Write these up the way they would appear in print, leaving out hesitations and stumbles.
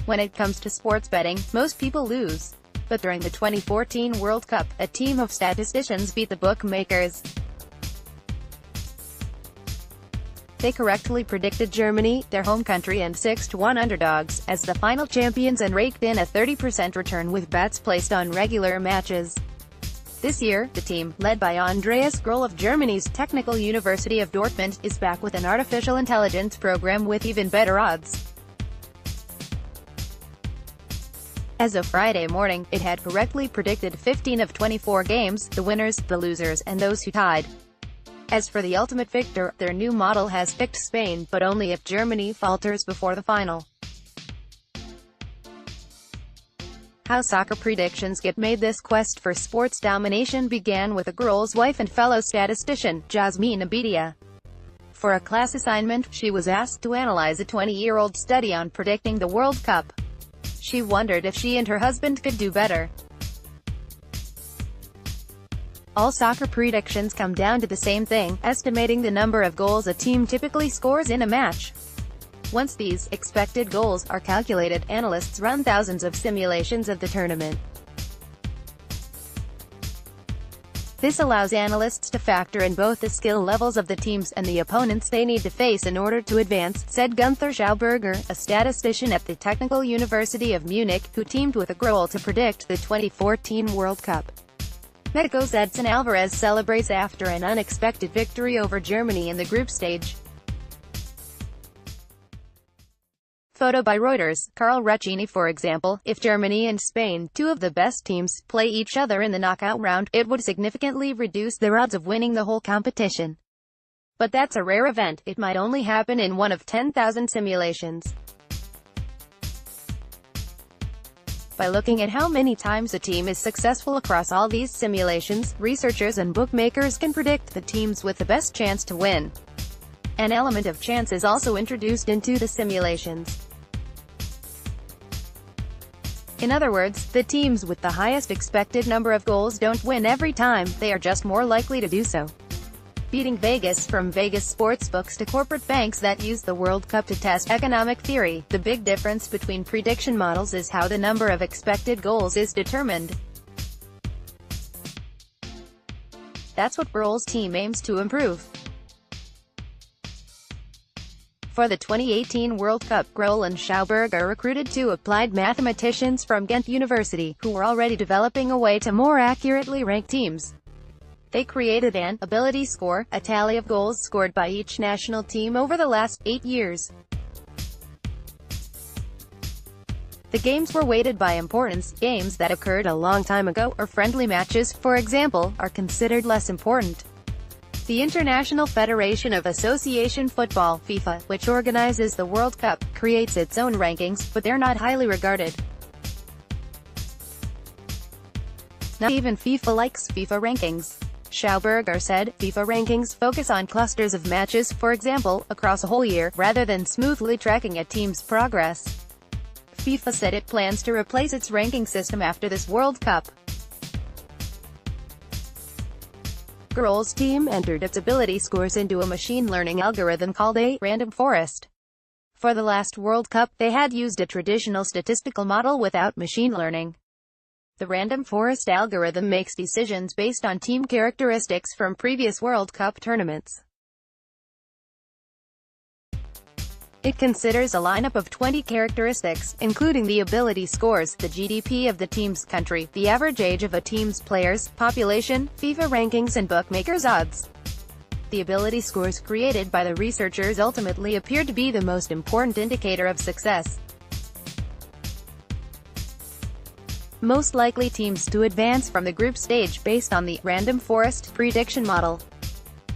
When it comes to sports betting, most people lose. But during the 2014 World Cup, a team of statisticians beat the bookmakers. They correctly predicted Germany, their home country and 6-1 underdogs, as the final champions and raked in a 30% return with bets placed on regular matches. This year, the team, led by Andreas Groll of Germany's Technical University of Dortmund, is back with an artificial intelligence program with even better odds. As of Friday morning, it had correctly predicted 15 of 24 games, the winners, the losers, and those who tied. As for the ultimate victor, their new model has picked Spain, but only if Germany falters before the final. How soccer predictions get made. This quest for sports domination began with a Groll's wife and fellow statistician, Jasmine Abidia. For a class assignment, she was asked to analyze a 20-year-old study on predicting the World Cup. She wondered if she and her husband could do better. All soccer predictions come down to the same thing, estimating the number of goals a team typically scores in a match. Once these expected goals are calculated, analysts run thousands of simulations of the tournament. This allows analysts to factor in both the skill levels of the teams and the opponents they need to face in order to advance, said Gunther Schauberger, a statistician at the Technical University of Munich, who teamed with a Groll to predict the 2014 World Cup. Mexico's Edson Alvarez celebrates after an unexpected victory over Germany in the group stage. Photo by Reuters. Carl Recchini. For example, if Germany and Spain, two of the best teams, play each other in the knockout round, it would significantly reduce their odds of winning the whole competition. But that's a rare event. It might only happen in one of 10,000 simulations. By looking at how many times a team is successful across all these simulations, researchers and bookmakers can predict the teams with the best chance to win. An element of chance is also introduced into the simulations. In other words, the teams with the highest expected number of goals don't win every time, they are just more likely to do so. Beating Vegas. From Vegas sportsbooks to corporate banks that use the World Cup to test economic theory, the big difference between prediction models is how the number of expected goals is determined. That's what Groll's team aims to improve. For the 2018 World Cup, Groll and Schauberger recruited two applied mathematicians from Ghent University, who were already developing a way to more accurately rank teams. They created an ability score, a tally of goals scored by each national team over the last 8 years. The games were weighted by importance. Games that occurred a long time ago, or friendly matches, for example, are considered less important. The International Federation of Association Football, FIFA, which organizes the World Cup, creates its own rankings, but they're not highly regarded. Not even FIFA likes FIFA rankings. Schauberger said, FIFA rankings focus on clusters of matches, for example, across a whole year, rather than smoothly tracking a team's progress. FIFA said it plans to replace its ranking system after this World Cup. Groll's team entered its ability scores into a machine learning algorithm called a random forest. For the last World Cup, they had used a traditional statistical model without machine learning. The random forest algorithm makes decisions based on team characteristics from previous World Cup tournaments. It considers a lineup of 20 characteristics, including the ability scores, the GDP of the team's country, the average age of a team's players, population, FIFA rankings and bookmakers' odds. The ability scores created by the researchers ultimately appeared to be the most important indicator of success. Most likely teams to advance from the group stage based on the random forest prediction model.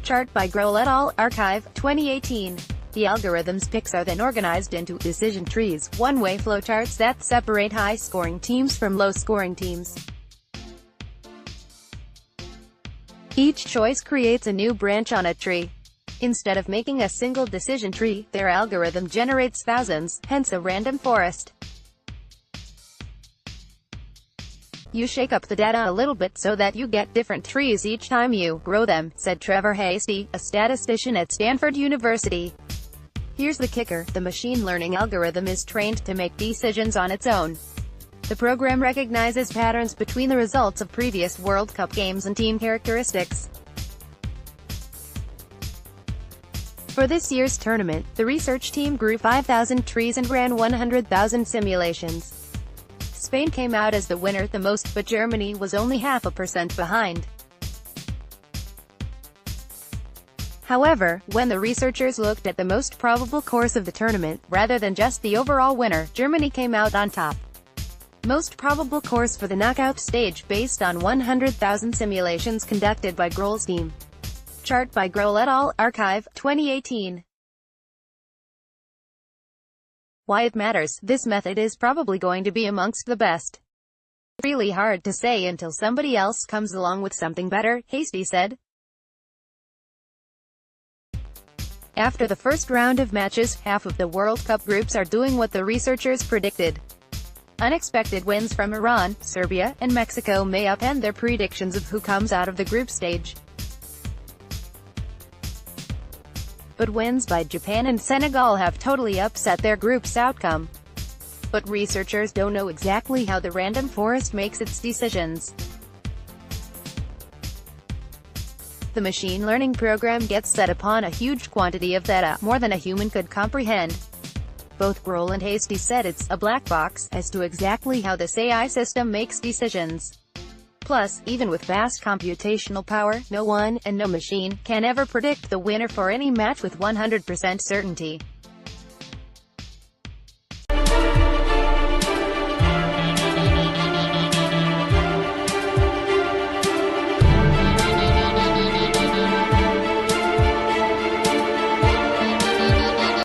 Chart by Groll et al., Archive, 2018. The algorithm's picks are then organized into decision trees, one-way flowcharts that separate high-scoring teams from low-scoring teams. Each choice creates a new branch on a tree. Instead of making a single decision tree, their algorithm generates thousands, hence a random forest. You shake up the data a little bit so that you get different trees each time you grow them, said Trevor Hasty, a statistician at Stanford University. Here's the kicker: the machine learning algorithm is trained to make decisions on its own. The program recognizes patterns between the results of previous World Cup games and team characteristics. For this year's tournament, the research team grew 5,000 trees and ran 100,000 simulations. Spain came out as the winner the most, but Germany was only 0.5% behind. However, when the researchers looked at the most probable course of the tournament, rather than just the overall winner, Germany came out on top. Most probable course for the knockout stage based on 100,000 simulations conducted by Groll's team. Chart by Groll et al., Archive, 2018. Why it matters: this method is probably going to be amongst the best. Really hard to say until somebody else comes along with something better, Hasty said. After the first round of matches, half of the World Cup groups are doing what the researchers predicted. Unexpected wins from Iran, Serbia, and Mexico may upend their predictions of who comes out of the group stage. But wins by Japan and Senegal have totally upset their group's outcome. But researchers don't know exactly how the random forest makes its decisions. The machine learning program gets set upon a huge quantity of data, more than a human could comprehend. Both Groll and Hasty said it's a black box as to exactly how this AI system makes decisions. Plus, even with vast computational power, no one, and no machine, can ever predict the winner for any match with 100% certainty.